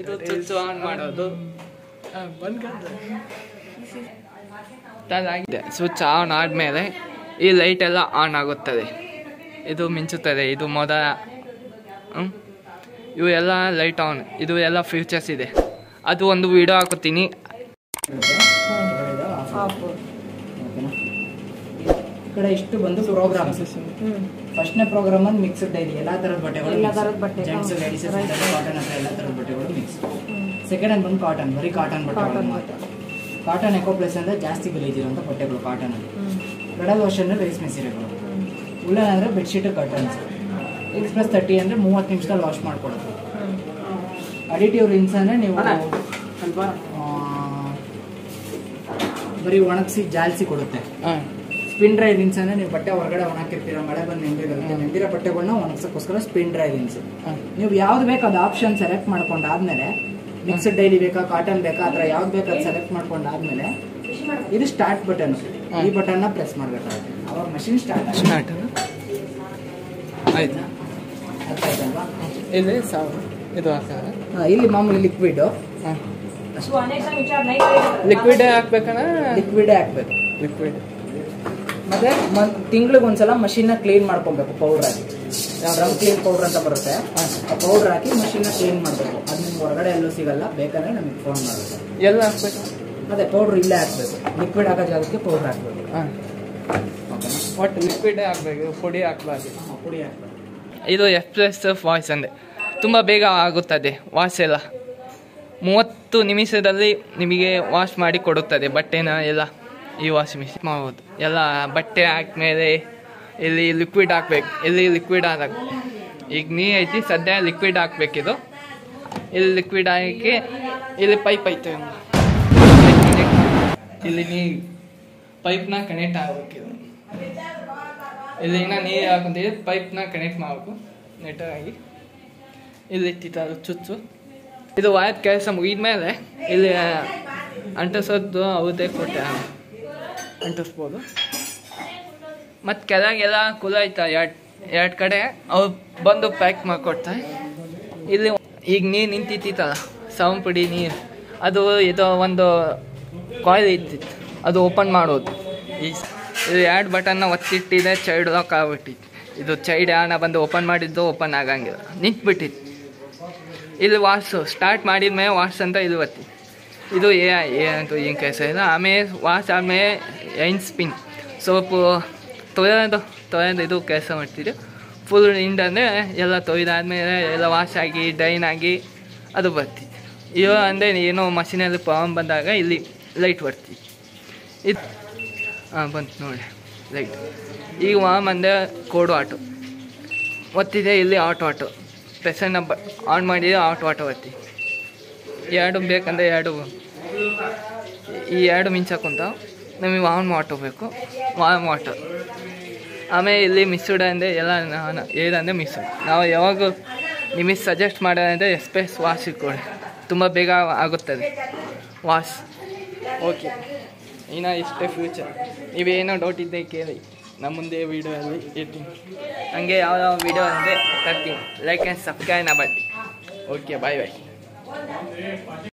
ಇದು switch on ಮಾಡೋದು ಆಗಿದೆ. ಸ್ವಿಚ್ ಆನ್ ಆದಮೇಲೆ ಈ ಲೈಟ್ ಎಲ್ಲ ಆನ್ ಆಗುತ್ತದೆ, ಇದು ಮಿಂಚುತ್ತದೆ. ಇದು ಮೊದಲ ಇವು ಎಲ್ಲ ಲೈಟ್ ಆನ್, ಇದು ಎಲ್ಲ ಫ್ಯೂಚರ್ಸ್ ಇದೆ. ಅದು ಒಂದು ವಿಡಿಯೋ ಹಾಕುತ್ತೀನಿ. ಈ ಕಡೆ ಇಷ್ಟು ಬಂದು ಪ್ರೋಗ್ರಾಮ್ಸ್. ಫಸ್ಟ್ನೇ ಪ್ರೋಗ್ರಾಮ್ ಒಂದು ಮಿಕ್ಸ್ಡ್ ಡೈಲಿ ಎಲ್ಲ ಥರದ ಬಟ್ಟೆಗಳು, ಜೆಂಟ್ಸ್ ಲೇಡೀಸ್ ಕಾಟನ್ ಹತ್ರ ಎಲ್ಲ ಥರದ ಬಟ್ಟೆಗಳು ಮಿಕ್ಸ್. ಸೆಕೆಂಡ್ ಹ್ಯಾಂಡ್ ಬಂದು ಕಾಟನ್, ಬರೀ ಕಾಟನ್ ಬಟ್ಟೆಗಳು ಮಾತ್ರ. ಕಾಟನ್ ಎಕೋ ಪ್ಲಸ್ ಅಂದರೆ ಜಾಸ್ತಿ ಗಲೀಜಿರುವಂಥ ಬಟ್ಟೆಗಳು ಕಾಟನಲ್ಲಿ. ಕಡಲ್ ವಾಶ್ ಅಂದರೆ ರೇಷ್ಮೆ ಸೀರೆಗಳು. ಉಲ್ಲನ್ ಅಂದರೆ ಬೆಡ್ಶೀಟ್ ಕರ್ಟನ್ಸ್. ಎಕ್ಸ್ಪ್ರೆಸ್ 30 ಅಂದರೆ 30 ನಿಮಿಷದಲ್ಲಿ ವಾಶ್ ಮಾಡಿಕೊಡೋದು. ಅಡಿಟಿವ್ ರಿನ್ಸ್ ಅಂದರೆ ನೀವು ಬರೀ ಒಣಗಿಸಿ ಜಾಲಿಸಿ ಕೊಡುತ್ತೆ. ಸ್ಪಿನ್ ಡ್ರೈ ರಿನ್ಸ್ ಅಂದರೆ ನೀವು ಬಟ್ಟೆ ಹೊರಗಡೆ ಒಣಗಿರ್ತೀರ, ಮಳೆ ಬಂದು ನೆಂದಿರುತ್ತೆ, ನೆಂದಿರೋ ಬಟ್ಟೆಗಳನ್ನ ಒಣಗಿಸೋಕ್ಕೋಸ್ಕರ ಸ್ಪಿನ್ ಡ್ರೈ ರಿನ್ಸ್. ನೀವು ಯಾವ್ದು ಬೇಕು ಅದು ಆಪ್ಷನ್ ಸೆಲೆಕ್ಟ್ ಮಾಡ್ಕೊಂಡಾದ್ಮೇಲೆ ಮಿಕ್ಸ್ಡ್ ಡೈಲಿ ಬೇಕಾ ಕಾಟನ್ ಬೇಕಾ ಆ ಥರ ಯಾವ್ದು ಬೇಕು ಅದು ಸೆಲೆಕ್ಟ್ ಮಾಡ್ಕೊಂಡಾದ್ಮೇಲೆ ಇದು ಸ್ಟಾರ್ಟ್ ಬಟನ್. ಈ ಬಟನ್ನ ಪ್ರೆಸ್ ಮಾಡಬೇಕಾಗುತ್ತೆ, ಅವಾಗ ಮಷಿನ್ ಸ್ಟಾರ್ಟ್ ಆಯ್ತಾ. ಅರ್ಥ ಆಯ್ತಲ್ವಾ? ಇಲ್ಲಿ ಇದು ಇಲ್ಲಿ ಮಾಮೂಲಿ ಲಿಕ್ವಿಡ್ ಲಿಕ್ವಿಡೇ ಹಾಕ್ಬೇಕಣ್ಣ, ಲಿಕ್ವಿಡೇ ಹಾಕ್ಬೇಕು. ಲಿಕ್ವಿಡ್ ಮತ್ತೆ ತಿಂಗ್ಳಿಗೆ ಒಂದ್ಸಲ ಮಷಿನ್ನ ಕ್ಲೀನ್ ಮಾಡ್ಕೊಬೇಕು. ಪೌಡರ್ ಹಾಕಿ, ಡ್ರಮ್ ಕ್ಲೀನ್ ಪೌಡರ್ ಅಂತ ಬರುತ್ತೆ, ಆ ಪೌಡರ್ ಹಾಕಿ ಮಷಿನ್ನ ಕ್ಲೀನ್ ಮಾಡಬೇಕು. ಅದು ನಿಮ್ಗೆ ಹೊರಗಡೆ ಎಲ್ಲೂ ಸಿಗಲ್ಲ, ಬೇಕಾದ್ರೆ ನಮಗೆ ಫೋನ್ ಮಾಡಬೇಕು. ಎಲ್ಲ ಹಾಕ್ಬೇಕು, ಅದೇ ಪೌಡ್ರ್ ಇಲ್ಲೇ ಹಾಕ್ಬೇಕು. ಲಿಕ್ವಿಡ್ ಹಾಕೋ ಜಾಗಕ್ಕೆ ಪೌಡ್ರ್ ಹಾಕ್ಬೇಕು. ಒಟ್ಟು ಲಿಕ್ವಿಡೇ ಹಾಕ್ಬೇಕು, ಪುಡಿ ಹಾಕ್ಬಾರ್ದು. ಪುಡಿ ಹಾಕ್ಬೇಕು. ಇದು ಎಕ್ಸ್ಪ್ರೆಸ್ ವಾಶ್ ಅಂದರೆ ತುಂಬ ಬೇಗ ಆಗುತ್ತದೆ ವಾಶ್ ಎಲ್ಲ. 30 ನಿಮಿಷದಲ್ಲಿ ನಿಮಗೆ ವಾಶ್ ಮಾಡಿ ಕೊಡುತ್ತದೆ ಬಟ್ಟೆನ ಎಲ್ಲ. ಈ ವಾಷಿಂಗ್ ಮಿಷಿನ್ ಮಾಡ್ಬೋದು. ಎಲ್ಲ ಬಟ್ಟೆ ಹಾಕ್ಮೇಲೆ ಇಲ್ಲಿ ಲಿಕ್ವಿಡ್ ಹಾಕ್ಬೇಕು. ಇಲ್ಲಿ ಲಿಕ್ವಿಡ್ ಹಾಕಬೇಕು. ಈಗ ನೀರು ಐತಿ, ಸದ್ಯ ಲಿಕ್ವಿಡ್ ಹಾಕ್ಬೇಕಿದು. ಇಲ್ಲಿ ಲಿಕ್ವಿಡ್ ಹಾಕಿ ಇಲ್ಲಿ ಪೈಪ್ ಐತೆ, ಇಲ್ಲಿ ನೀರು ಪೈಪ್ನ ಕನೆಕ್ಟ್ ಆಗಬೇಕಿದು. ಇಲ್ಲಿ ಇನ್ನೂ ನೀರು ಹಾಕೊಂತೀವಿ, ಪೈಪ್ನ ಕನೆಕ್ಟ್ ಮಾಡಬೇಕು ನೆಟ್ಟಾಗಿ. ಇಲ್ಲಿ ಇಟ್ಟಿತ್ತು ಚುಚ್ಚು. ಇದು ವಾಯದ ಕೆಲಸ ಮುಗಿದ್ಮೇಲೆ ಇಲ್ಲಿ ಅಂಟಿಸೋದು ಅವ್ರದ್ದೇ ಕೊಟ್ಟೆ ಅಂಟಿಸ್ಬೋದು. ಮತ್ತು ಕೆಳಗೆಲ್ಲ ಕುಲ ಐತೆ ಎರಡು ಕಡೆ, ಅವ್ರು ಬಂದು ಪ್ಯಾಕ್ ಮಾಡಿಕೊಡ್ತಾರೆ. ಇಲ್ಲಿ ಈಗ ನೀರು ನಿಂತಿತ್ತಲ್ಲ, ಸಾವನ್ ಪುಡಿ ನೀರು, ಅದು ಇದು ಒಂದು ಕಾಯಿಲ್ ಇತ್ತಿತ್ತು, ಅದು ಓಪನ್ ಮಾಡೋದು. ಇದು 2 ಬಟನ್ನ ಒತ್ತಿಟ್ಟಿದೆ, ಚೈಲ್ಡ್ ಲಾಕ್ ಆಗ್ಬಿಟ್ಟಿತ್ತು. ಇದು ಚೈಲ್ಡ್ ಯಾರನ್ನ ಬಂದು ಓಪನ್ ಮಾಡಿದ್ದು ಓಪನ್ ಆಗಂಗಿಲ್ಲ, ನಿಂತ್ಬಿಟ್ಟಿತ್ತು. ಇಲ್ಲಿ ವಾಶ್ ಸ್ಟಾರ್ಟ್ ಮಾಡಿದ ಮೇಲೆ ವಾಶ್ ಅಂತ ಇದು ಒತ್ತಿ. ಇದು ಏನಂತ ಏನು ಕೆಲಸ ಇಲ್ಲ. ಆಮೇಲೆ ವಾಶ್ ಆದಮೇಲೆ ಐನ್ ಸ್ಪಿನ್ ಸೋಪು ತೊಳೆದು ಇದು ಕೆಲಸ ಮಾಡ್ತಿದ್ದೆ. ಫುಲ್ ಅಂದರೆ ಎಲ್ಲ ತೊಯ್ದಾದ್ಮೇಲೆ ಎಲ್ಲ ವಾಶ್ ಆಗಿ ಡ್ರೈನ್ ಆಗಿ ಅದು ಬರ್ತಿತ್ತು. ಇದು ಅಂದರೆ ಏನೋ ಮಷೀನಲ್ಲಿ ಪ್ರಾಬ್ಲಮ್ ಬಂದಾಗ ಇಲ್ಲಿ ಲೈಟ್ ಬರ್ತಿತ್ತು. ಇದು ಬಂತು ನೋಡಿ ಲೈಟ್. ಈಗ ವಾಮ್ ಅಂದರೆ ಕೋಡು ಆಟೋ ಒತ್ತಿದೆ, ಇಲ್ಲಿ ಆಟೋ ಪ್ರೆಸನ್ನ ಆನ್ ಮಾಡಿದರೆ ಆಟೋ ಒತ್ತಿ. 2 ಬೇಕಂದರೆ 2 ಈ 2 ಮಿಂಚಕ್ಕಂತ ನಮಗೆ ವಾಮ್ ವಾಟರ್ ಬೇಕು, ವಾಮ್ ವಾಟರ್. ಆಮೇಲೆ ಇಲ್ಲಿ ಮಿಸ್ಡ್ ಅಂದರೆ ಎಲ್ಲ ಏನಂದರೆ ಮಿಸ್ಡ್. ನಾವು ಯಾವಾಗ ನಿಮಗೆ ಸಜೆಸ್ಟ್ ಮಾಡೋದಂದರೆ ಎಕ್ಸ್ಪ್ರೆಸ್ ವಾಶ್ ಇಟ್ಕೊಳ್ಳಿ, ತುಂಬ ಬೇಗ ಆಗುತ್ತದೆ ವಾಶ್. ಓಕೆ, ಇನ್ನು ಇಷ್ಟೇ ಫ್ಯೂಚರ್. ನೀವೇನೋ ಡೌಟ್ ಇದ್ದೆ ಕೇಳಿ, ನಮ್ಮ ಮುಂದೆ ವೀಡಿಯೋಲ್ಲಿ ಇರ್ತೀನಿ. ಹಂಗೆ ಯಾವ ವೀಡಿಯೋ ಅಂದರೆ ತರ್ತೀನಿ. ಲೈಕ್ ಆ್ಯಂಡ್ ಸಬ್ಸ್ಕ್ರೈಬ್ ಮಾಡಿ. ಓಕೆ, ಬಾಯ್.